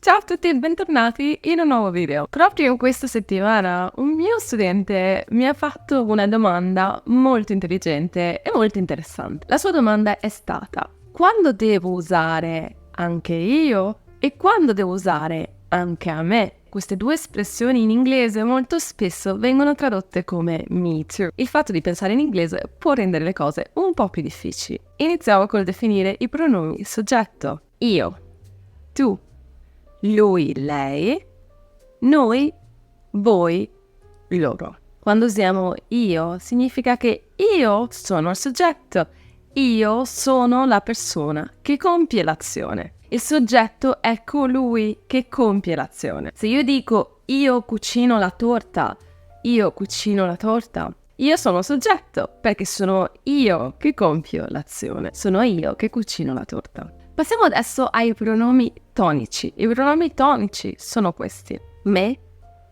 Ciao a tutti e bentornati in un nuovo video. Proprio questa settimana un mio studente mi ha fatto una domanda molto intelligente e molto interessante. La sua domanda è stata: quando devo usare anche io e quando devo usare anche a me? Queste due espressioni in inglese molto spesso vengono tradotte come me too. Il fatto di pensare in inglese può rendere le cose un po' più difficili. Iniziamo col definire i pronomi soggetto. Io, tu, lui, lei, noi, voi, loro. Quando usiamo io significa che io sono il soggetto, io sono la persona che compie l'azione. Il soggetto è colui che compie l'azione. Se io dico io cucino la torta, io sono soggetto perché sono io che compio l'azione, sono io che cucino la torta. Passiamo adesso ai pronomi tonici. I pronomi tonici sono questi: me,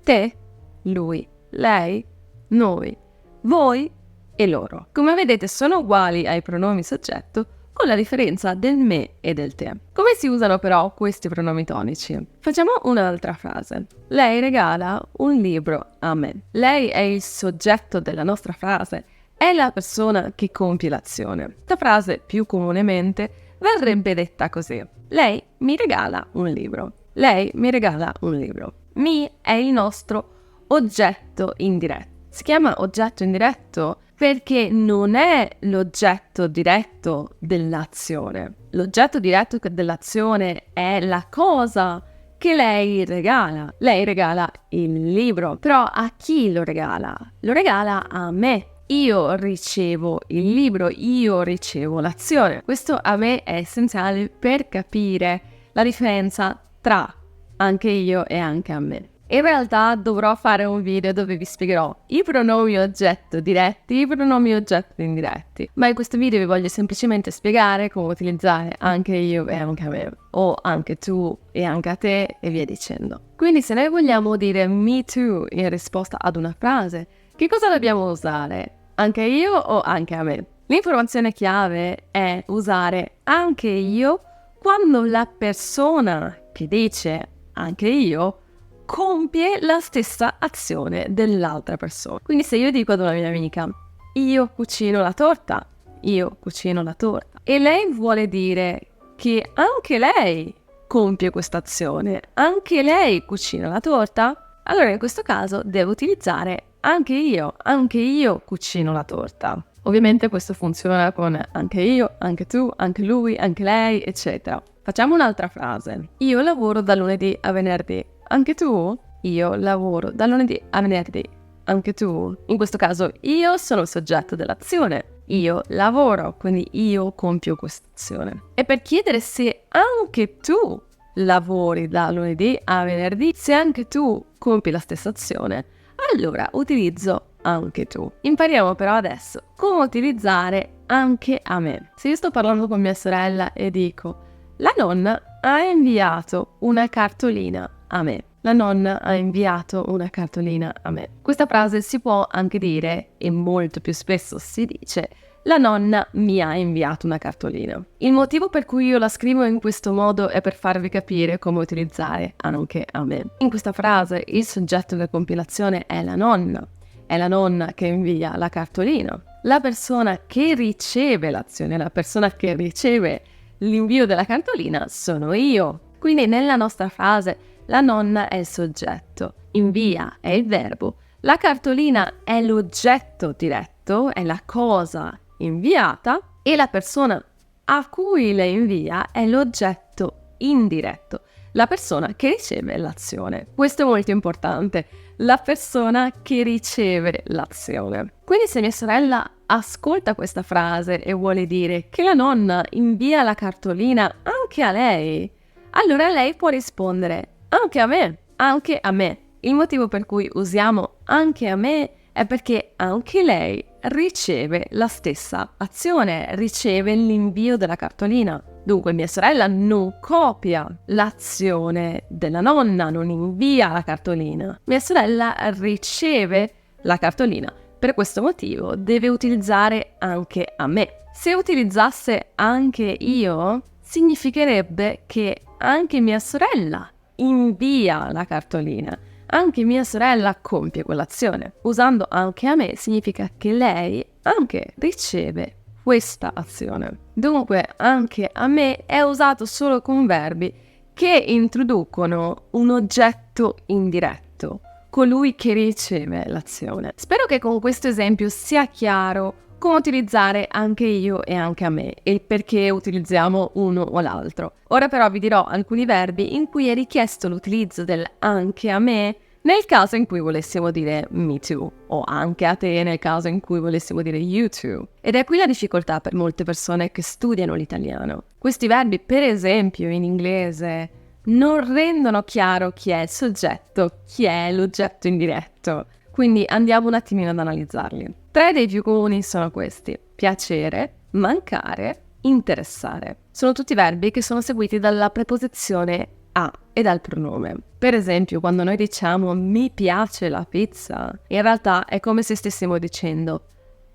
te, lui, lei, noi, voi e loro. Come vedete sono uguali ai pronomi soggetto, con la differenza del me e del te. Come si usano però questi pronomi tonici? Facciamo un'altra frase. Lei regala un libro a me. Lei è il soggetto della nostra frase, è la persona che compie l'azione. Questa frase più comunemente verrebbe detta così: lei mi regala un libro. Lei mi regala un libro. Mi è il nostro oggetto indiretto. Si chiama oggetto indiretto perché non è l'oggetto diretto dell'azione. L'oggetto diretto dell'azione è la cosa che lei regala. Lei regala il libro, però a chi lo regala? Lo regala a me. Io ricevo il libro, io ricevo l'azione. Questo a me è essenziale per capire la differenza tra anche io e anche a me. In realtà dovrò fare un video dove vi spiegherò i pronomi oggetto diretti, i pronomi oggetto indiretti, ma in questo video vi voglio semplicemente spiegare come utilizzare anche io e anche a me, o anche tu e anche a te e via dicendo. Quindi se noi vogliamo dire me too in risposta ad una frase, che cosa dobbiamo usare? Anche io o anche a me? L'informazione chiave è usare anche io quando la persona che dice anche io compie la stessa azione dell'altra persona. Quindi se io dico ad una mia amica io cucino la torta, e lei vuole dire che anche lei compie questa azione, anche lei cucina la torta, allora in questo caso devo utilizzare anche io cucino la torta. Ovviamente questo funziona con anche io, anche tu, anche lui, anche lei, eccetera. Facciamo un'altra frase. Io lavoro da lunedì a venerdì. Anche tu? Io lavoro da lunedì a venerdì. Anche tu? In questo caso io sono il soggetto dell'azione. Io lavoro, quindi io compio questa azione. E per chiedere se anche tu lavori da lunedì a venerdì, se anche tu compi la stessa azione, allora utilizzo anche tu. Impariamo però adesso come utilizzare anche a me. Se io sto parlando con mia sorella e dico la nonna ha inviato una cartolina a me. La nonna ha inviato una cartolina a me. Questa frase si può anche dire, e molto più spesso si dice, la nonna mi ha inviato una cartolina. Il motivo per cui io la scrivo in questo modo è per farvi capire come utilizzare anche a me. In questa frase il soggetto della compilazione è la nonna che invia la cartolina. La persona che riceve l'azione, la persona che riceve l'invio della cartolina sono io. Quindi nella nostra frase la nonna è il soggetto, invia è il verbo, la cartolina è l'oggetto diretto, è la cosa inviata, e la persona a cui la invia è l'oggetto indiretto, la persona che riceve l'azione. Questo è molto importante, la persona che riceve l'azione. Quindi se mia sorella ascolta questa frase e vuole dire che la nonna invia la cartolina anche a lei, allora lei può rispondere anche a me, anche a me. Il motivo per cui usiamo anche a me è perché anche lei riceve la stessa azione, riceve l'invio della cartolina. Dunque mia sorella non copia l'azione della nonna, non invia la cartolina. Mia sorella riceve la cartolina. Per questo motivo deve utilizzare anche a me. Se utilizzasse anche io, significherebbe che anche mia sorella invia la cartolina. Anche mia sorella compie quell'azione. Usando anche a me significa che lei anche riceve questa azione. Dunque anche a me è usato solo con verbi che introducono un oggetto indiretto, colui che riceve l'azione. Spero che con questo esempio sia chiaro come utilizzare anche io e anche a me e perché utilizziamo uno o l'altro. Ora però vi dirò alcuni verbi in cui è richiesto l'utilizzo del anche a me nel caso in cui volessimo dire me too o anche a te nel caso in cui volessimo dire you too. Ed è qui la difficoltà per molte persone che studiano l'italiano. Questi verbi, per esempio, in inglese non rendono chiaro chi è il soggetto, chi è l'oggetto indiretto. Quindi andiamo un attimino ad analizzarli. 3 dei più comuni sono questi: piacere, mancare, interessare. Sono tutti verbi che sono seguiti dalla preposizione a e dal pronome. Per esempio, quando noi diciamo mi piace la pizza, in realtà è come se stessimo dicendo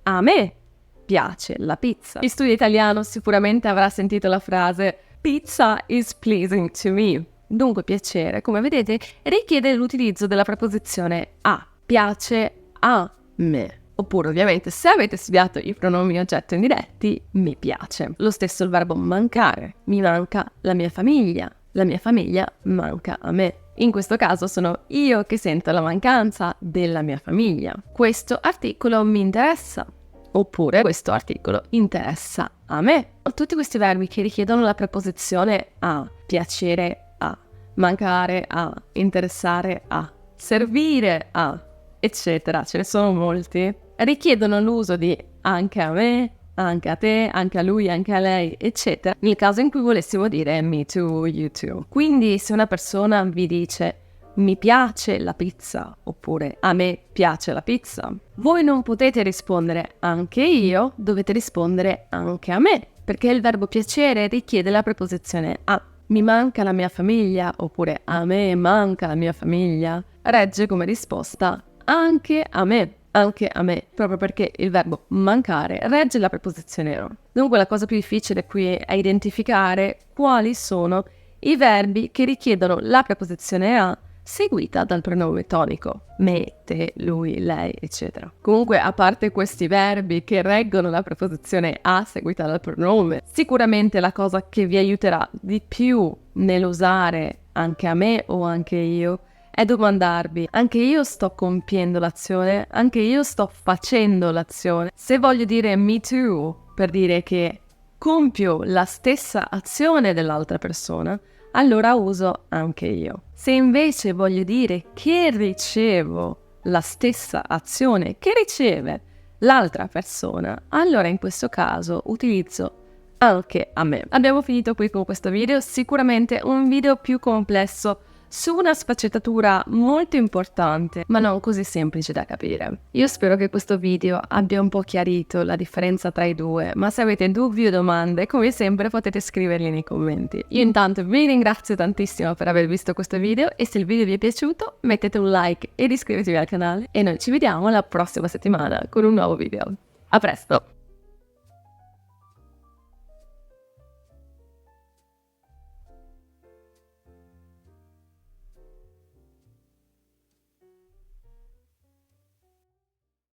a me piace la pizza. Chi studia italiano sicuramente avrà sentito la frase pizza is pleasing to me. Dunque piacere, come vedete, richiede l'utilizzo della preposizione a. Piace a me. Oppure ovviamente se avete studiato i pronomi oggetto indiretti, mi piace. Lo stesso il verbo mancare. Mi manca la mia famiglia manca a me. In questo caso sono io che sento la mancanza della mia famiglia. Questo articolo mi interessa. Oppure questo articolo interessa a me. Tutti questi verbi che richiedono la preposizione a, piacere a, mancare a, interessare a, servire a, eccetera, ce ne sono molti, richiedono l'uso di anche a me, anche a te, anche a lui, anche a lei, eccetera, nel caso in cui volessimo dire me too, you too. Quindi se una persona vi dice mi piace la pizza oppure a me piace la pizza, voi non potete rispondere anche io, dovete rispondere anche a me, perché il verbo piacere richiede la preposizione a. Mi manca la mia famiglia oppure a me manca la mia famiglia regge come risposta anche a me, proprio perché il verbo mancare regge la preposizione a. Dunque la cosa più difficile qui è identificare quali sono i verbi che richiedono la preposizione a seguita dal pronome tonico, me, te, lui, lei, eccetera. Comunque, a parte questi verbi che reggono la preposizione a seguita dal pronome, sicuramente la cosa che vi aiuterà di più nell'usare anche a me o anche io è domandarvi: anche io sto compiendo l'azione? Anche io sto facendo l'azione? Se voglio dire me too per dire che compio la stessa azione dell'altra persona, allora uso anche io. Se invece voglio dire che ricevo la stessa azione che riceve l'altra persona, allora in questo caso utilizzo anche a me. Abbiamo finito qui con questo video, sicuramente un video più complesso su una sfaccettatura molto importante, ma non così semplice da capire. Io spero che questo video abbia un po' chiarito la differenza tra i due, ma se avete dubbi o domande, come sempre potete scriverli nei commenti. Io intanto vi ringrazio tantissimo per aver visto questo video e se il video vi è piaciuto mettete un like ed iscrivetevi al canale e noi ci vediamo la prossima settimana con un nuovo video. A presto!